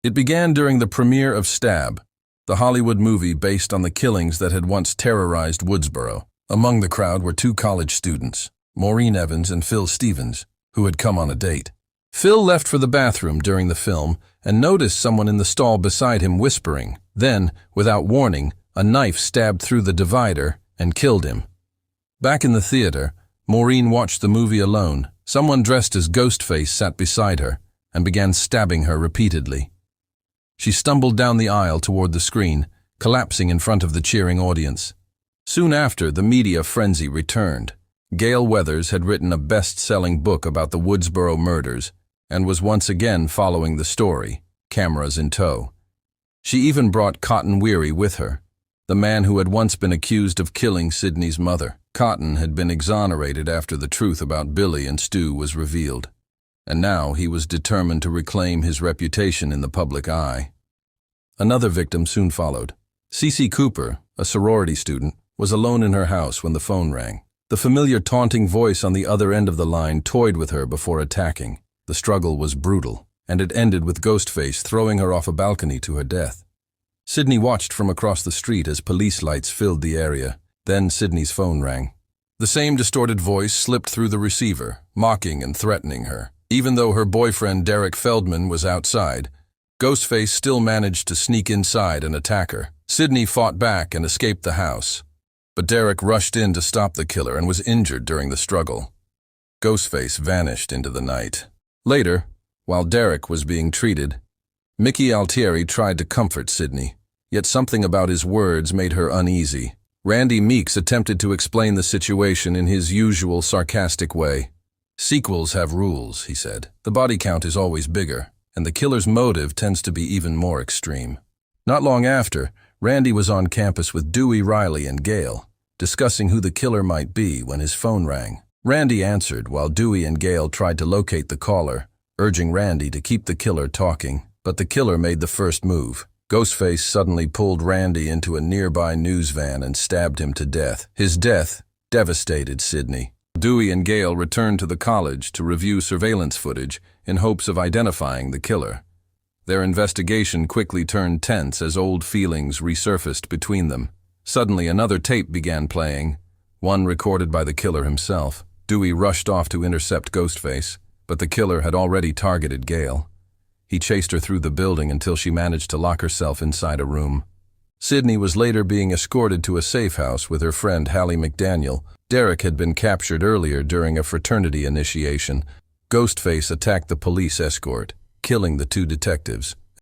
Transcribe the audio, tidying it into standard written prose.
It began during the premiere of Stab, the Hollywood movie based on the killings that had once terrorized Woodsboro. Among the crowd were two college students, Maureen Evans and Phil Stevens, who had come on a date. Phil left for the bathroom during the film and noticed someone in the stall beside him whispering. Then, without warning, a knife stabbed through the divider and killed him. Back in the theater, Maureen watched the movie alone. Someone dressed as Ghostface sat beside her and began stabbing her repeatedly. She stumbled down the aisle toward the screen, collapsing in front of the cheering audience. Soon after, the media frenzy returned. Gale Weathers had written a best-selling book about the Woodsboro murders and was once again following the story, cameras in tow. She even brought Cotton Weary with her, the man who had once been accused of killing Sydney's mother. Cotton had been exonerated after the truth about Billy and Stu was revealed, and now he was determined to reclaim his reputation in the public eye. Another victim soon followed. Cece Cooper, a sorority student, was alone in her house when the phone rang. The familiar taunting voice on the other end of the line toyed with her before attacking. The struggle was brutal, and it ended with Ghostface throwing her off a balcony to her death. Sydney watched from across the street as police lights filled the area. Then Sydney's phone rang. The same distorted voice slipped through the receiver, mocking and threatening her. Even though her boyfriend Derek Feldman was outside, Ghostface still managed to sneak inside and attack her. Sydney fought back and escaped the house, but Derek rushed in to stop the killer and was injured during the struggle. Ghostface vanished into the night. Later, while Derek was being treated, Mickey Altieri tried to comfort Sydney, yet something about his words made her uneasy. Randy Meeks attempted to explain the situation in his usual sarcastic way. "Sequels have rules," he said. "The body count is always bigger, and the killer's motive tends to be even more extreme." Not long after, Randy was on campus with Dewey, Riley, and Gale, discussing who the killer might be when his phone rang. Randy answered while Dewey and Gale tried to locate the caller, urging Randy to keep the killer talking. But the killer made the first move. Ghostface suddenly pulled Randy into a nearby news van and stabbed him to death. His death devastated Sydney. Dewey and Gale returned to the college to review surveillance footage in hopes of identifying the killer. Their investigation quickly turned tense as old feelings resurfaced between them. Suddenly another tape began playing, one recorded by the killer himself. Dewey rushed off to intercept Ghostface, but the killer had already targeted Gale. He chased her through the building until she managed to lock herself inside a room. Sydney was later being escorted to a safe house with her friend Hallie McDaniel. Derek had been captured earlier during a fraternity initiation. Ghostface attacked the police escort, killing the two detectives.